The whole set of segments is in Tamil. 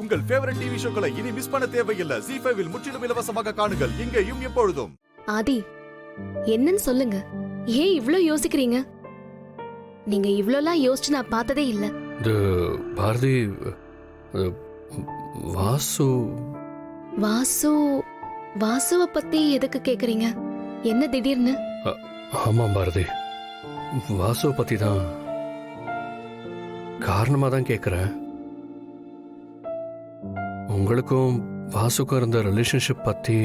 உங்கள் ஃபேவரட் டிவி ஷோக்களை இனி மிஸ் பண்ண தேவையில்லை. ZEE5 இல் முற்றிலும் இலவசமாக காணுங்கள். இங்கேயும் எப்பொழுதும். ஆதி, என்னன்னு சொல்லுங்க. ஏன் இவ்ளோ யோசிக்கிறீங்க? நீங்க இவ்ளோலாம் யோசிச்சு நான் பார்த்ததே இல்ல. பாரதி, வாசு வாசுவ பத்தி எதுக்கு கேக்குறீங்க? என்ன திடீர்னு? ஆமாம் பாரதி, வாசுவை பத்தி தான் காரணமா தான் கேட்குறேன். உங்களுக்கும் வாசுக்கும் இருந்த ரிலேஷன்ஷிப் பத்தி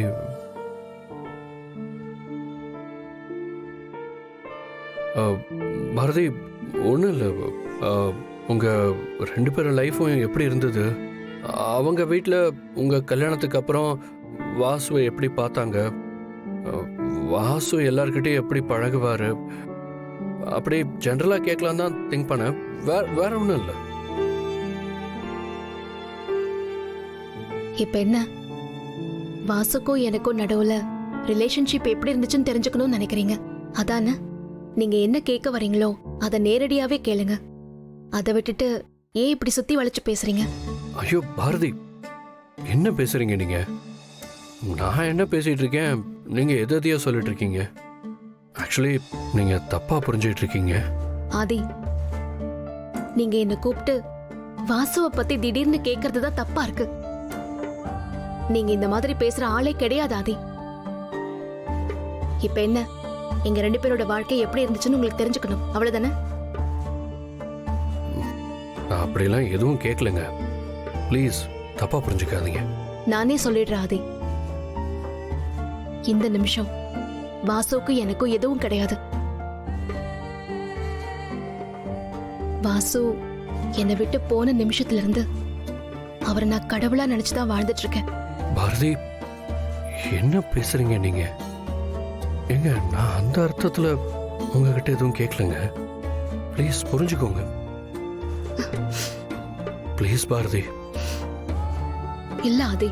பாரதி, ஒன்றும் இல்லை. உங்கள் 2 பேரும் லைஃப்பும் எப்படி இருந்தது? அவங்க வீட்டில் உங்கள் கல்யாணத்துக்கு அப்புறம் வாசுவை எப்படி பார்த்தாங்க? வாசு எல்லார்கிட்டையும் எப்படி பழகுவார்? அப்படி ஜென்ரலாக கேட்கலாம் தான் திங்க் பண்ணேன். வேற ஒன்றும் இல்லை. இப்ப என்ன, வாசுக்கும் எனக்கும் நடுவுல ரிலேஷன்ஷிப் எப்படி இருந்துச்சுன்னு தெரிஞ்சுக்கணும்னு நினைக்கிறீங்க, அதானே? நீங்க என்ன கேட்க வரீங்களோ அதை நேரடியாவே கேளுங்க. அதை விட்டுட்டு ஏன் இப்படி சுத்தி வளைச்சு பேசுறீங்க? ஐயோ பாரதி, என்ன பேசுறீங்க நீங்க? நான் என்ன பேசிட்டு இருக்கேன், நீங்க எதையோ சொல்லிட்டு இருக்கீங்க. ஆக்சுவலி நீங்க தப்பா புரிஞ்சுட்டு இருக்கீங்க. ஆதி, நீங்க என்ன கூப்பிட்டு வாசுவை பத்தி திடீர்னு கேட்கறது தான் தப்பா இருக்கு. நீங்க இந்த மாதிரி பேசுற ஆளே கிடையாது ஆதி. இப்ப என்ன, எங்க 2 பேரோட வாழ்க்கை எப்படி இருந்துச்சுன்னு உங்களுக்கு தெரிஞ்சுக்கணும், அவ்வளவுதானே? நான் அப்படிலாம் எதுவும் கேட்கலங்க. ப்ளீஸ் தப்பா புரிஞ்சுக்காதீங்க. நானே சொல்லிடுறேன் ஆதி, இந்த நிமிஷம் வாசுக்கும் எனக்கும் எதுவும் கிடையாது. வாசு என்னை விட்டு போன நிமிஷத்துல இருந்து அவரை நான் கடவுளா நினைச்சுதான் வாழ்ந்துட்டு இருக்கேன். பாரதி, என்ன பேசுறீங்க நீங்க? எங்க, நான் அந்த அர்த்தத்துல உங்ககிட்ட எதுவும் கேட்கலங்க. ப்ளீஸ் புரிஞ்சுக்கோங்க. ப்ளீஸ் பாரதி. இல்ல ஆதி,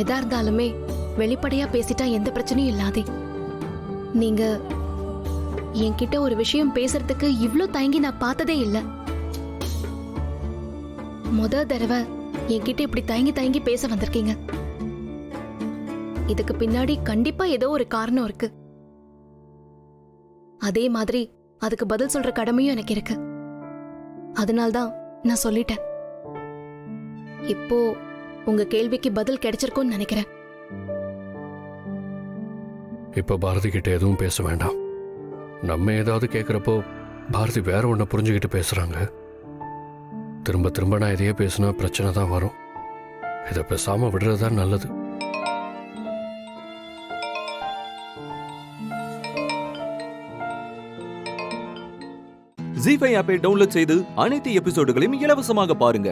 எதா இருந்தாலுமே வெளிப்படையா பேசிட்டா எந்த பிரச்சனையும் இல்லாதே. நீங்க என்கிட்ட ஒரு விஷயம் பேசுறதுக்கு இவ்ளோ தயங்கி நான் பார்த்ததே இல்ல. முத தடவை என்கிட்ட இப்படி தயங்கி பேச வந்திருக்கீங்க. இதுக்கு பின்னாடி கண்டிப்பா ஏதோ ஒரு காரணம் இருக்கு. அதே மாதிரி அதுக்கு பதில் சொல்ற கடமையும் எனக்கு இருக்கு. அதனால்தான் நான் சொல்லிட்டேன். இப்போ உங்க கேள்விக்கு பதில் கிடைச்சிருக்கும்னு நினைக்கிறேன். இப்ப பாரதி கிட்ட எதுவும் பேச வேண்டாம். நம்ம ஏதாவது கேட்குறப்போ பாரதி வேற ஒன்றை புரிஞ்சுக்கிட்டு பேசுறாங்க. திரும்ப திரும்ப நான் இதையே பேசினா பிரச்சனை தான் வரும். இதை பேசாம விடுறது தான் நல்லது. ZEE5 ஆப்பை டவுன்லோட் செய்து அனைத்து எபிசோடுகளையும் இலவசமாக பாருங்க.